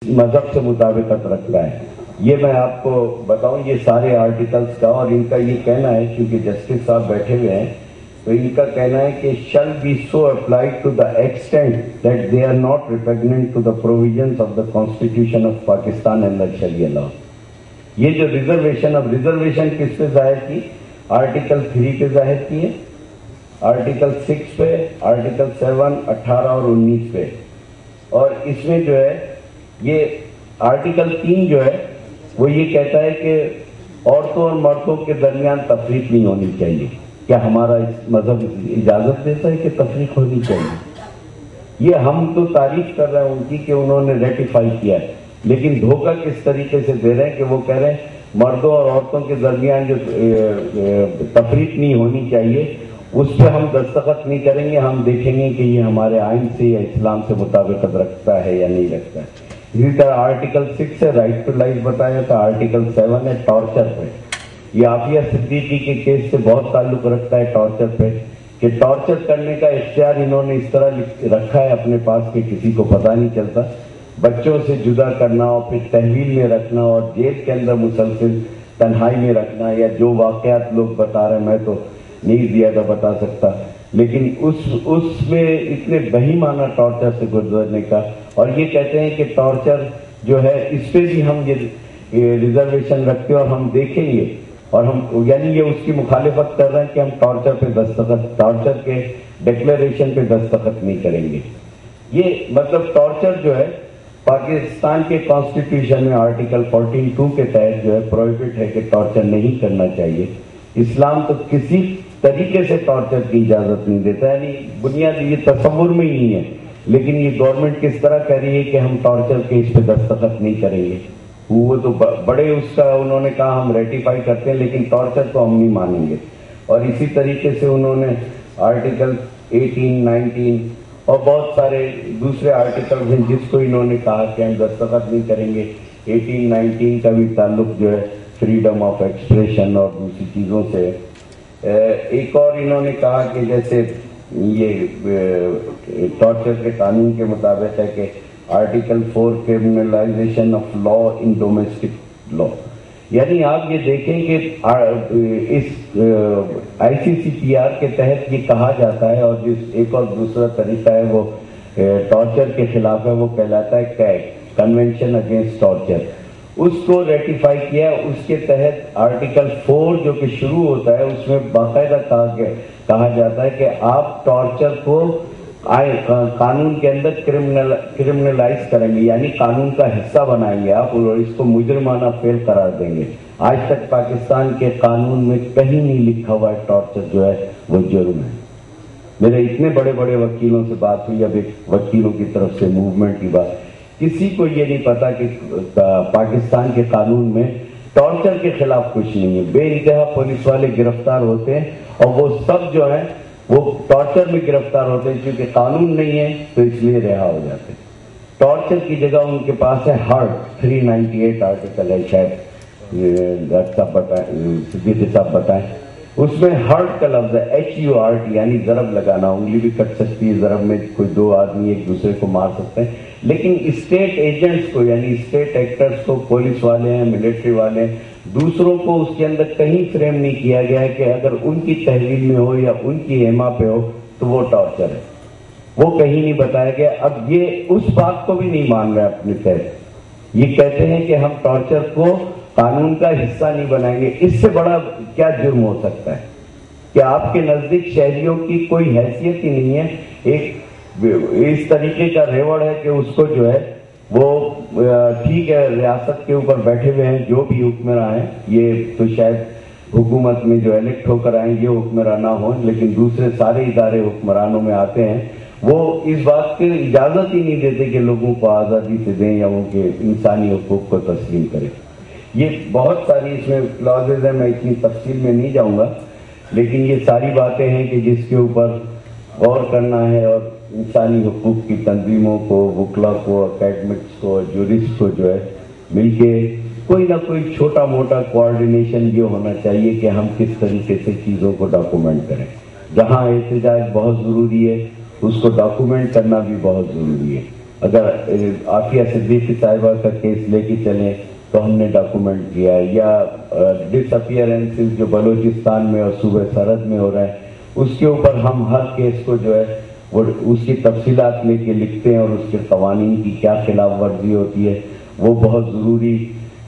مذہب سے مطابقت رکھتا ہے. یہ میں آپ کو بتاؤں، یہ سارے آرٹیکلس کا، اور ان کا یہ کہنا ہے، کیونکہ جسٹس صاحب بیٹھے ہوئے ہیں تو ان کا کہنا ہے کہ shall be so applied to the extent that they are not repugnant to the provisions of the Constitution of Pakistan and the Sharia law. یہ جو ریزرویشن، اب ریزرویشن کس پہ ظاہر کی؟ آرٹیکل 3 پہ ظاہر کی ہے، آرٹیکل 6 پہ، آرٹیکل 7، 18 اور 19 پہ. اور اس میں جو ہے یہ آرٹیکل 3 جو ہے وہ یہ کہتا ہے کہ عورتوں اور مردوں کے درمیان تفریق نہیں ہونی چاہیے. کیا ہمارا اس مذہب اجازت دیتا ہے کہ تفریق ہونی چاہیے؟ یہ ہم تو تعریف کر رہے ہیں ان کی کہ انہوں نے ریٹیفائی کیا ہے، لیکن دھوکہ کس طریقے سے دے رہے ہیں کہ وہ کہہ رہے ہیں مردوں اور عورتوں کے درمیان جو تفریق نہیں ہونی چاہیے اس پہ ہم دستخط نہیں کریں گے، ہم دیکھیں گے کہ یہ ہمارے آئین سے یا اسلام سے مطابقت رکھتا ہے یا نہیں رکھتا ہے. اسی طرح آرٹیکل 6 ہے رائٹ ٹو لائف بتایا تھا، آرٹیکل 7 ہے ٹارچر پہ. یہ عافیہ صدیقی کے کیس سے بہت تعلق رکھتا ہے ٹارچر پہ، کہ ٹارچر کرنے کا اختیار انہوں نے اس طرح رکھا ہے اپنے پاس کہ کسی کو پتہ نہیں چلتا. بچوں سے جدا کرنا اور پھر تحویل میں رکھنا اور جیل کے اندر مسلسل تنہائی میں رکھنا، یا جو واقعات لوگ بتا رہے ہیں میں تو نہیں زیادہ بتا سکتا، لیکن اس میں اتنے بہیمانہ ٹارچر سے گزرنے کا. اور یہ کہتے ہیں کہ ٹارچر جو ہے اس پہ بھی ہم یہ ریزرویشن رکھتے ہیں اور ہم دیکھیں گے، اور ہم یعنی یہ اس کی مخالفت کر رہے ہیں کہ ہم ٹارچر کے ڈکلیریشن پہ دستخط نہیں کریں گے. یہ مطلب ٹارچر جو ہے پاکستان کے کانسٹیٹیوشن میں آرٹیکل 14(2) کے تحت جو ہے پروہیبٹ ہے کہ ٹارچر نہیں کرنا چاہیے. اسلام تو کسی طریقے سے ٹارچر کی اجازت نہیں دیتا، یعنی بنیادی یہ تصور میں ہی نہیں ہے. لیکن یہ گورنمنٹ کس طرح کہہ رہی ہے کہ ہم ٹارچر کے اس پہ دستخط نہیں کریں گے. وہ تو بڑے اس کا انہوں نے کہا ہم ریٹیفائی کرتے ہیں لیکن ٹارچر تو ہم نہیں مانیں گے. اور اسی طریقے سے انہوں نے آرٹیکل 18، 19 اور بہت سارے دوسرے آرٹیکل ہیں جس کو انہوں نے کہا کہ ہم دستخط نہیں کریں گے. 18، 19 کا بھی تعلق جو ہے فریڈم آف ایکسپریشن اور دوسری چیزوں سے. ایک اور انہوں نے کہا کہ جیسے یہ ٹارچر کے قانون کے مطابق ہے کہ article 4 criminalization of law in domestic law. یعنی آپ یہ دیکھیں کہ اس ICCPR کے تحت یہ کہا جاتا ہے، اور جس ایک اور دوسرا طریقہ ہے وہ ٹارچر کے خلاف ہے، وہ کہلاتا ہے کیگ، کنونشن اگینسٹ ٹارچر. اس کو ریٹیفائی کیا. اس کے تحت آرٹیکل 4 جو کہ شروع ہوتا ہے اس میں باقاعدہ کہا جاتا ہے کہ آپ ٹارچر کو قانون کے اندر کرمنلائز کریں گے، یعنی قانون کا حصہ بنائیں گے آپ، اور اس کو مجرمانہ فعل قرار دیں گے. آج تک پاکستان کے قانون میں کہیں نہیں لکھا ہوا ہے ٹارچر جو ہے وہ جرم ہے. میرے اتنے بڑے بڑے وکیلوں سے بات ہوئی، اب ایک وکیلوں کی طرف سے موومنٹ کی بات، کسی کو یہ نہیں پتا کہ پاکستان کے قانون میں ٹارچر کے خلاف کچھ نہیں ہے. بے انتہا پولیس والے گرفتار ہوتے ہیں اور وہ سب جو ہیں وہ ٹارچر میں گرفتار ہوتے ہیں، کیونکہ قانون نہیں ہے تو اس لیے رہا ہو جاتے ہیں. ٹارچر کی جگہ ان کے پاس ہے ہرٹ، 398 آرٹیکل ہے، شاید صدیقی صاحب بتائیں. اس میں ہرٹ کا لفظ ہے HURT، یعنی ضرب لگانا. انگلی بھی کٹ سکتی ہے ضرب میں، کوئی دو آدمی ایک دوسرے کو مار سکتے ہیں. لیکن اسٹیٹ ایجنٹس کو، یعنی اسٹیٹ ایکٹرز کو، پولیس والے ہیں، ملٹری والے ہیں، دوسروں کو اس کے اندر کہیں فریم نہیں کیا گیا ہے کہ اگر ان کی تحویل میں ہو یا ان کی ایما پہ ہو تو وہ ٹارچر ہے. وہ کہیں نہیں بتایا گیا. اب یہ اس بات کو بھی نہیں مان رہے اپنے تحت. یہ کہتے ہیں کہ ہم ٹارچر کو قانون کا حصہ نہیں بنائیں گے. اس سے بڑا کیا جرم ہو سکتا ہے کہ آپ کے نزدیک شہریوں کی کوئی حیثیت ہی نہیں ہے. ایک اس طریقے کا ریوڑ ہے کہ اس کو جو ہے وہ ٹھیک ہے ریاست کے اوپر بیٹھے ہوئے ہیں جو بھی حکمراں ہیں، یہ تو شاید حکومت میں جو الیکٹ ہو کر آئیں یہ حکمراں نہ ہوں، لیکن دوسرے سارے ادارے حکمرانوں میں آتے ہیں. وہ اس بات کی اجازت ہی نہیں دیتے کہ لوگوں کو آزادی سے دیں یا ان کے انسانی حقوق کو تسلیم کریں. یہ بہت ساری اس میں کلازز ہیں، میں اتنی تفصیل میں نہیں جاؤں گا، لیکن یہ ساری باتیں ہیں کہ جس کے اوپر غور کرنا ہے. اور انسانی حقوق کی تنظیموں کو، وکلا کو، اکیڈمکس کو، جورسٹ کو جو ہے مل کے کوئی نہ کوئی چھوٹا موٹا کوآرڈینیشن یہ ہونا چاہیے کہ ہم کس طریقے سے چیزوں کو ڈاکومنٹ کریں. جہاں احتجاج بہت ضروری ہے اس کو ڈاکومنٹ کرنا بھی بہت ضروری ہے. اگر عافیہ صدیقی صاحبہ کا کیس لے کے چلیں تو ہم نے ڈاکومنٹ کیا ہے، یا ڈس اپیئرنسز جو بلوچستان میں اور صوبہ سرحد میں ہو رہے ہیں اس کے اوپر ہم ہر کیس کو جو ہے وہ اس کی تفصیلات لے کے لکھتے ہیں، اور اس کے قوانین کی کیا خلاف ورزی ہوتی ہے وہ بہت ضروری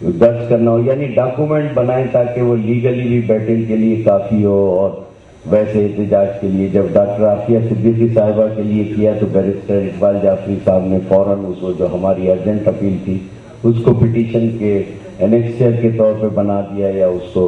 درج کرنا ہو، یعنی ڈاکومنٹ بنائیں تاکہ وہ لیگلی بھی بیٹل کے لیے کافی ہو، اور ویسے احتجاج کے لیے جب ڈاکٹر عافیہ صدیقی صاحبہ کے لیے کیا تو بیرسٹر اقبال جعفری صاحب نے فوراً اس کو جو ہماری ارجنٹ اپیل تھی اس کو پٹیشن کے انیکسچر کے طور پہ بنا دیا، یا اس کو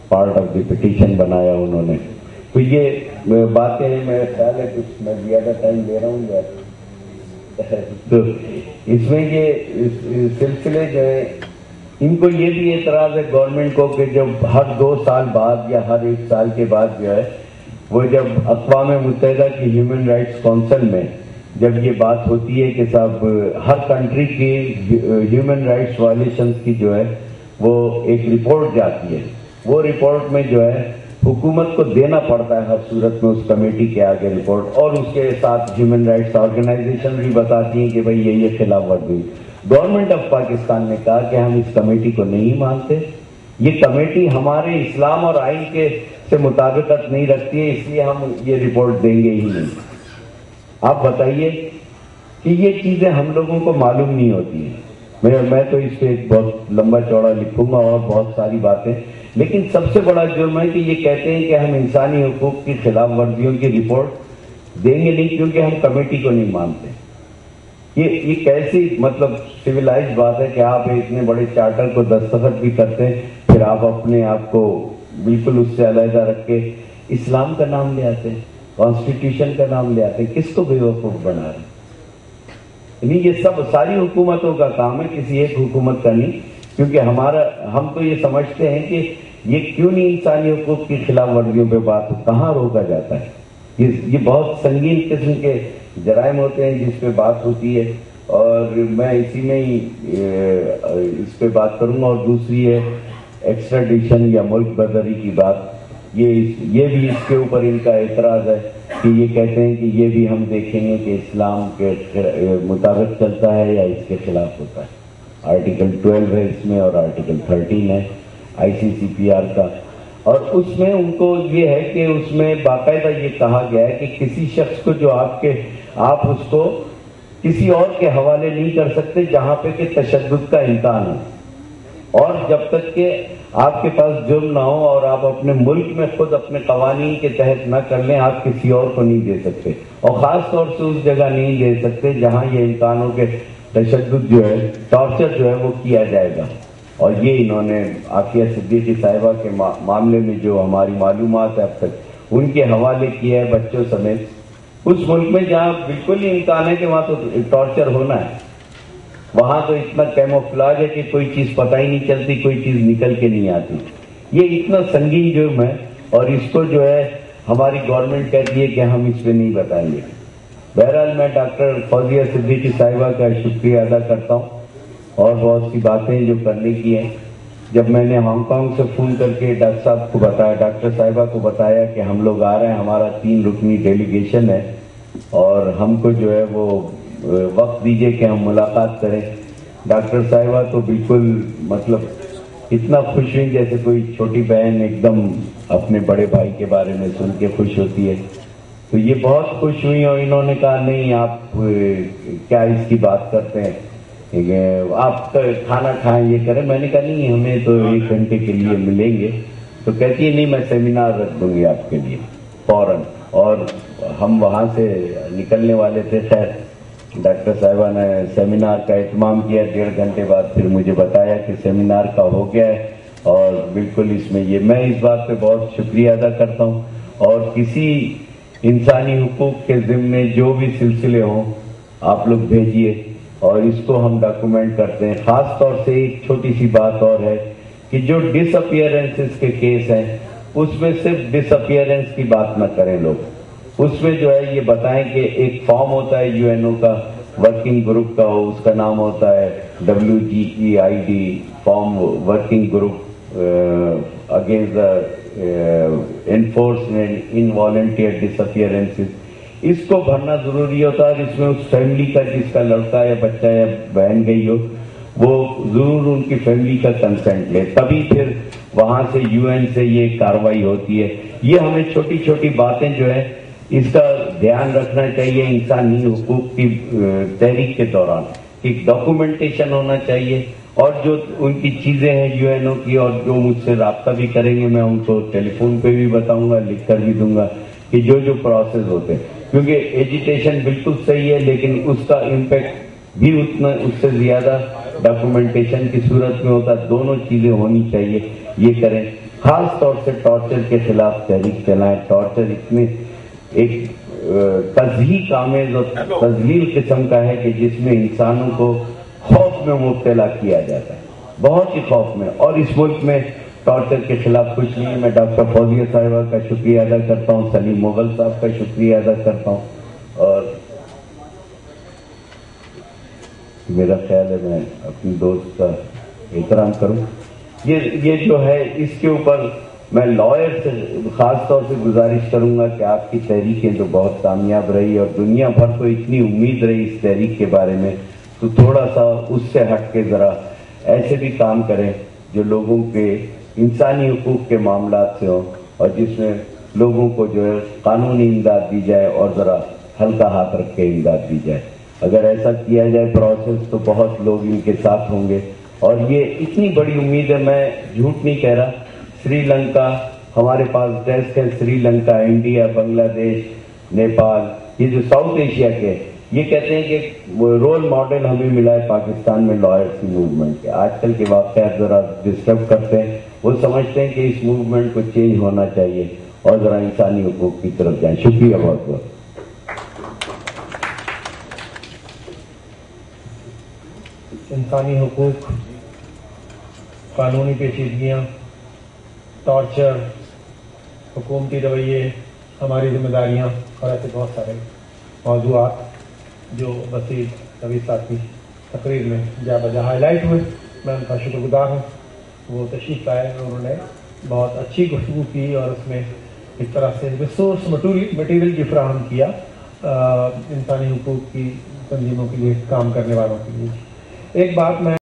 پارٹ آف دی پٹیشن بنایا انہوں نے. تو یہ باتیں میرے خیال ہے کچھ میں زیادہ ٹائم لے رہا ہوں گا تو اس میں یہ سلسلے جو ہے ان کو یہ بھی اعتراض ہے گورنمنٹ کو کہ جب ہر 2 سال بعد یا ہر 1 سال کے بعد جو ہے وہ جب اقوام متحدہ کی ہیومن رائٹس کونسل میں جب یہ بات ہوتی ہے کہ صاحب ہر کنٹری کی ہیومن رائٹس وائلیشنز کی جو ہے وہ ایک رپورٹ جاتی ہے، وہ رپورٹ میں جو ہے حکومت کو دینا پڑتا ہے ہر صورت میں اس کمیٹی کے آگے رپورٹ، اور اس کے ساتھ ہیومن رائٹس آرگنائزیشن بھی بتاتی ہیں کہ بھئی یہ خلاف ورزی. گورنمنٹ آف پاکستان نے کہا کہ ہم اس کمیٹی کو نہیں مانتے، یہ کمیٹی ہمارے اسلام اور آئین کے سے مطابقت نہیں رکھتی ہے، اس لیے ہم یہ رپورٹ دیں گے ہی نہیں. آپ بتائیے کہ یہ چیزیں ہم لوگوں کو معلوم نہیں ہوتی ہیں. میں تو اس پہ بہت لمبا چوڑا لکھوں گا اور بہت ساری باتیں، لیکن سب سے بڑا جرم ہے کہ یہ کہتے ہیں کہ ہم انسانی حقوق کی خلاف ورزیوں کی رپورٹ دیں گے نہیں کیونکہ ہم کمیٹی کو نہیں مانتے. یہ کیسی مطلب سویلائز بات ہے کہ آپ اتنے بڑے چارٹر کو دستخط بھی کرتے ہیں پھر آپ اپنے آپ کو بالکل اس سے علیحدہ رکھ کے اسلام کا نام لے آتے ہیں، کانسٹیٹیوشن کا نام لے آتے ہیں. کس کو بیوقوف بنا رہے ہیں؟ یعنی یہ سب ساری حکومتوں کا کام ہے، کسی ایک حکومت کا نہیں، کیونکہ ہم تو یہ سمجھتے ہیں کہ یہ کیوں نہیں انسانی حقوق کی خلاف ورزیوں پہ بات کہاں روکا جاتا ہے. یہ بہت سنگین قسم کے جرائم ہوتے ہیں جس پہ بات ہوتی ہے، اور میں اسی میں ہی اس پہ بات کروں گا. اور دوسری ہے ایکسٹریڈیشن یا ملک بدری کی بات. یہ بھی اس کے اوپر ان کا اعتراض ہے کہ یہ کہتے ہیں کہ یہ بھی ہم دیکھیں گے کہ اسلام کے مطابق چلتا ہے یا اس کے خلاف ہوتا ہے. آرٹیکل 12 ہے اس میں اور آرٹیکل 13 ہے ICCPR کا، اور اس میں ان کو یہ ہے کہ اس میں باقاعدہ یہ کہا گیا ہے کہ کسی شخص کو جو آپ اس کو کسی اور کے حوالے نہیں کر سکتے جہاں پہ کہ تشدد کا امکان ہے، اور جب تک کہ آپ کے پاس جرم نہ ہو اور آپ اپنے ملک میں خود اپنے قوانین کے تحت نہ کر لیں آپ کسی اور کو نہیں دے سکتے، اور خاص طور سے اس جگہ نہیں دے سکتے جہاں یہ امکان ہو کہ تشدد جو ہے، ٹارچر جو ہے وہ کیا جائے گا. اور یہ انہوں نے عافیہ صدیقی صاحبہ کے معاملے میں جو ہماری معلومات ہے اب تک ان کے حوالے کیا ہے بچوں سمیت، اس ملک میں جہاں بالکل ہی امکان ہے کہ وہاں تو ٹارچر ہونا ہے، وہاں تو اتنا کیموفلاج ہے کہ کوئی چیز پتہ ہی نہیں چلتی، کوئی چیز نکل کے نہیں آتی. یہ اتنا سنگین جرم ہے اور اس کو جو ہے ہماری گورنمنٹ کہتی ہے کہ ہم اس پہ نہیں بتائیں گے. بہرحال میں ڈاکٹر فوزیہ صدیقی صاحبہ کا شکریہ ادا کرتا ہوں، اور بہت سی باتیں جو کرنے کی ہیں. جب میں نے ہانگ کانگ سے فون کر کے ڈاکٹر صاحب کو بتایا، ڈاکٹر صاحبہ کو بتایا کہ ہم لوگ آ رہے ہیں، ہمارا 3 رکنی ڈیلیگیشن ہے اور ہم کو جو ہے وہ وقت دیجئے کہ ہم ملاقات کریں. ڈاکٹر صاحبہ تو بالکل مطلب اتنا خوش ہوئی جیسے کوئی چھوٹی بہن ایک دم اپنے بڑے بھائی کے بارے میں سن کے خوش ہوتی ہے. تو یہ بہت خوش ہوئی اور انہوں نے کہا نہیں آپ کیا اس کی بات کرتے ہیں، آپ کھانا کھائیں یہ کریں. میں نے کہا نہیں ہمیں تو 1 گھنٹے کے لیے ملیں گے. تو کہتی ہے نہیں میں سیمینار رکھ دوں گی آپ کے لیے فوراً. اور ہم وہاں سے نکلنے والے تھے، خیر ڈاکٹر صاحبہ نے سیمینار کا اہتمام کیا. 1.5 گھنٹے بعد پھر مجھے بتایا کہ سیمینار کا ہو گیا ہے، اور بالکل اس میں یہ میں اس بات پہ بہت شکریہ ادا کرتا ہوں. اور کسی انسانی حقوق کے ضمن جو بھی سلسلے ہوں آپ لوگ بھیجیے اور اس کو ہم ڈاکومنٹ کرتے ہیں. خاص طور سے ایک چھوٹی سی بات اور ہے کہ جو ڈس اپیئرنسز کے کیس ہیں اس میں صرف ڈس اپیئرنس کی بات نہ کریں لوگ، اس میں جو ہے یہ بتائیں کہ ایک فارم ہوتا ہے UNO کا ورکنگ گروپ کا، اس کا نام ہوتا ہے WGEID form working group against enforcement involuntary disappearances. اس کو بھرنا ضروری ہوتا ہے، اور اس میں اس فیملی کا جس کا لڑکا یا بچہ یا بہن گئی ہو وہ ضرور ان کی فیملی کا کنسنٹ لے، تبھی پھر وہاں سے UN سے یہ کارروائی ہوتی ہے۔ یہ ہمیں چھوٹی چھوٹی باتیں جو ہے اس کا دھیان رکھنا چاہیے انسانی حقوق کی تحریک کے دوران۔ ایک ڈاکومنٹیشن ہونا چاہیے، اور جو ان کی چیزیں ہیں UNO کی، اور جو مجھ سے رابطہ بھی کریں گے میں ان کو ٹیلی فون پہ بھی بتاؤں گا، لکھ کر بھی دوں گا کہ جو پروسیس ہوتے ہیں، کیونکہ ایجیٹیشن بالکل صحیح ہے لیکن اس کا امپیکٹ بھی اتنا اس سے زیادہ ڈاکومنٹیشن کی صورت میں ہوتا ہے۔ دونوں چیزیں ہونی چاہیے، یہ کریں۔ خاص طور سے ٹارچر کے خلاف تحریک چلائیں۔ ٹارچر اتنے ایک تضحیک آمیز اور تذلیل قسم کا ہے کہ جس میں انسانوں کو خوف میں مبتلا کیا جاتا ہے، بہت ہی خوف میں، اور اس ملک میں ٹارچر کے خلاف کچھ نہیں ہے۔ میں ڈاکٹر فوزیہ صاحبہ کا شکریہ ادا کرتا ہوں، سلیم مغل صاحب کا شکریہ ادا کرتا ہوں، اور میرا خیال ہے میں اپنی دوست کا احترام کروں۔ یہ جو ہے اس کے اوپر میں لائر سے خاص طور سے گزارش کروں گا کہ آپ کی تحریکیں جو بہت کامیاب رہی اور دنیا بھر کو اتنی امید رہی اس تحریک کے بارے میں، تو تھوڑا سا اس سے ہٹ کے ذرا ایسے بھی کام کریں جو لوگوں کے انسانی حقوق کے معاملات سے ہوں، اور جس میں لوگوں کو جو ہے قانونی امداد دی جائے اور ذرا ہلکا ہاتھ رکھ کے امداد دی جائے۔ اگر ایسا کیا جائے پروسیس تو بہت لوگ ان کے ساتھ ہوں گے، اور یہ اتنی بڑی امید ہے، میں جھوٹ نہیں کہہ رہا۔ سری لنکا ہمارے پاس ڈیسک ہے، سری لنکا، انڈیا، بنگلہ دیش، نیپال، یہ جو ساؤتھ ایشیا کے، یہ کہتے ہیں کہ رول ماڈل ہمیں ملا ہے پاکستان میں لائرس کی موومنٹ کے۔ آج کل کے واقعات ذرا ڈسٹرب کرتے ہیں، وہ سمجھتے ہیں کہ اس موومنٹ کو چینج ہونا چاہیے اور ذرا انسانی حقوق کی طرف جائیں۔ شکریہ بہت بہت۔ انسانی حقوق، قانونی پیچیدگیاں، ٹارچر، حکومتی رویے، ہماری ذمہ داریاں، اور ایسے بہت سارے موضوعات جو وسیع روی صاحب کی تقریر میں جا بجا ہائی لائٹ ہوئے۔ میں ان کا شکر گزار ہوں، وہ تشریف لائے اور انہوں نے بہت اچھی گفتگو کی، اور اس میں اس طرح سے ریسورس مٹیریل بھی فراہم کیا انسانی حقوق کی تنظیموں کے لیے، کام کرنے والوں کے لیے۔ ایک بات میں